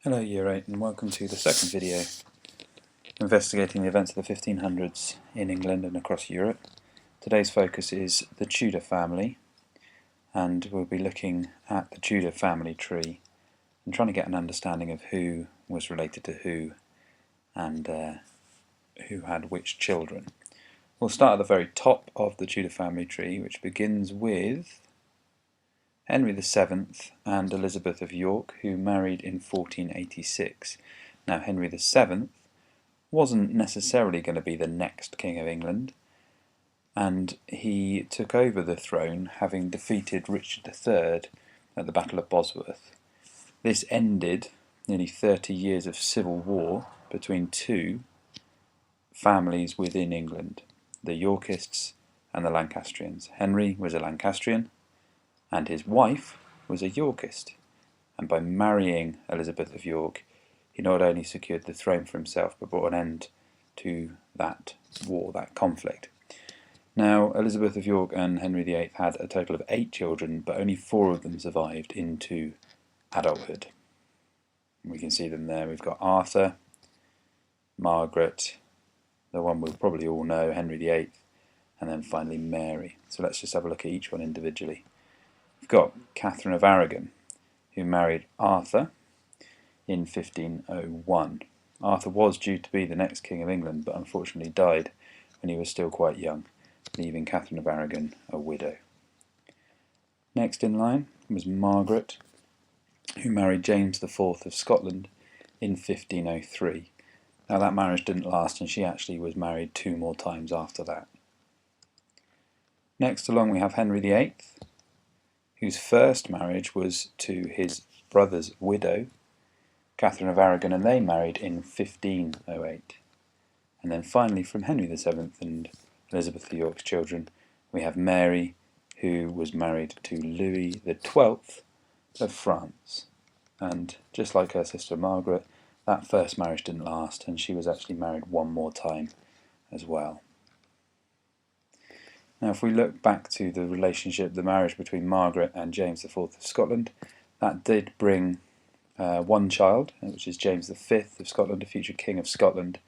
Hello Year 8 and welcome to the second video investigating the events of the 1500s in England and across Europe. Today's focus is the Tudor family, and we'll be looking at the Tudor family tree and trying to get an understanding of who was related to who and who had which children. We'll start at the very top of the Tudor family tree, which begins with Henry VII and Elizabeth of York, who married in 1486. Now, Henry VII wasn't necessarily going to be the next King of England, and he took over the throne having defeated Richard III at the Battle of Bosworth. This ended nearly 30 years of civil war between two families within England, the Yorkists and the Lancastrians. Henry was a Lancastrian, and his wife was a Yorkist, and by marrying Elizabeth of York he not only secured the throne for himself but brought an end to that war, that conflict. Now, Elizabeth of York and Henry VIII had a total of 8 children, but only 4 of them survived into adulthood. We can see them there. We've got Arthur, Margaret, the one we'll probably all know, Henry VIII, and then finally Mary. So let's just have a look at each one individually. We've got Catherine of Aragon, who married Arthur in 1501. Arthur was due to be the next King of England, but unfortunately died when he was still quite young, leaving Catherine of Aragon a widow. Next in line was Margaret, who married James IV of Scotland in 1503. Now, that marriage didn't last, and she actually was married 2 more times after that. Next along we have Henry VIII, whose first marriage was to his brother's widow, Catherine of Aragon, and they married in 1508. And then finally, from Henry VII and Elizabeth of York's children, we have Mary, who was married to Louis XII of France. And just like her sister Margaret, that first marriage didn't last, and she was actually married 1 more time as well. Now, if we look back to the relationship, the marriage between Margaret and James IV of Scotland, that did bring 1 child, which is James V of Scotland, a future King of Scotland,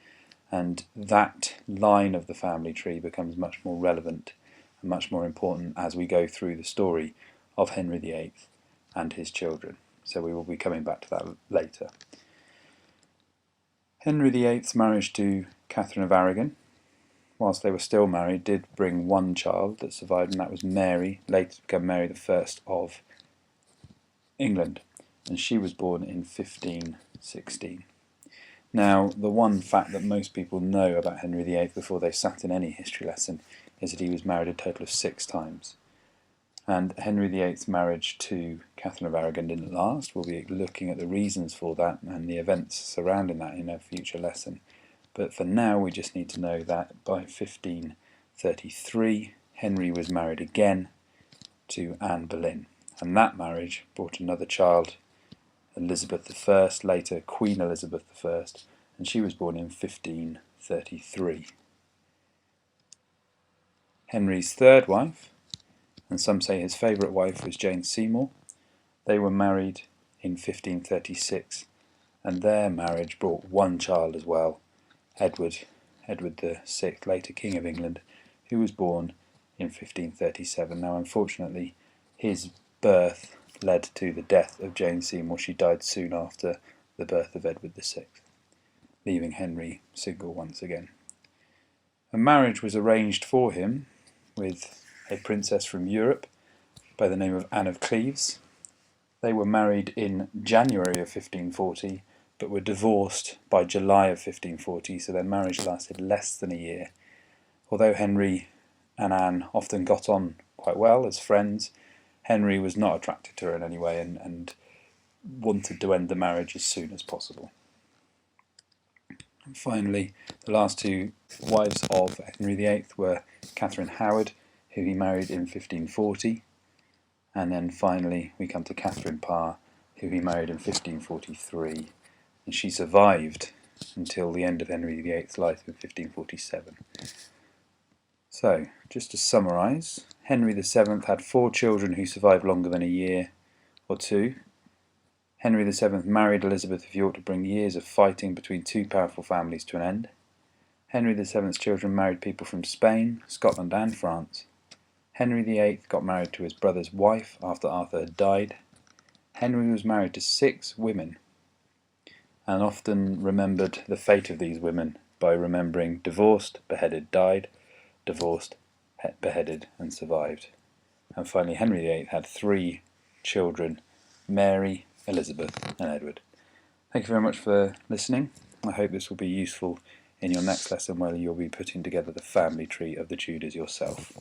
and that line of the family tree becomes much more relevant and much more important as we go through the story of Henry VIII and his children. So we will be coming back to that later. Henry VIII's marriage to Catherine of Aragon, whilst they were still married, did bring 1 child that survived, and that was Mary, later to become Mary I of England, and she was born in 1516. Now, the one fact that most people know about Henry VIII before they sat in any history lesson is that he was married a total of 6 times. And Henry VIII's marriage to Catherine of Aragon didn't last. We'll be looking at the reasons for that and the events surrounding that in a future lesson. But for now, we just need to know that by 1533, Henry was married again to Anne Boleyn, and that marriage brought another child, Elizabeth I, later Queen Elizabeth I, and she was born in 1533. Henry's 3rd wife, and some say his favourite wife, was Jane Seymour. They were married in 1536, and their marriage brought 1 child as well, Edward VI, later King of England, who was born in 1537. Now, unfortunately, his birth led to the death of Jane Seymour. She died soon after the birth of Edward VI, leaving Henry single once again. A marriage was arranged for him with a princess from Europe by the name of Anne of Cleves. They were married in January of 1540, but were divorced by July of 1540, so their marriage lasted less than a year. Although Henry and Anne often got on quite well as friends, Henry was not attracted to her in any way and wanted to end the marriage as soon as possible. And finally, the last 2 wives of Henry VIII were Catherine Howard, who he married in 1540, and then finally we come to Catherine Parr, who he married in 1543. And she survived until the end of Henry VIII's life in 1547. So, just to summarise, Henry VII had 4 children who survived longer than a year or 2. Henry VII married Elizabeth of York to bring years of fighting between two powerful families to an end. Henry VII's children married people from Spain, Scotland and France. Henry VIII got married to his brother's wife after Arthur had died. Henry was married to 6 women and often remembered the fate of these women by remembering divorced, beheaded, died, divorced, beheaded and survived. And finally Henry VIII had 3 children, Mary, Elizabeth and Edward. Thank you very much for listening. I hope this will be useful in your next lesson where you'll be putting together the family tree of the Tudors yourself.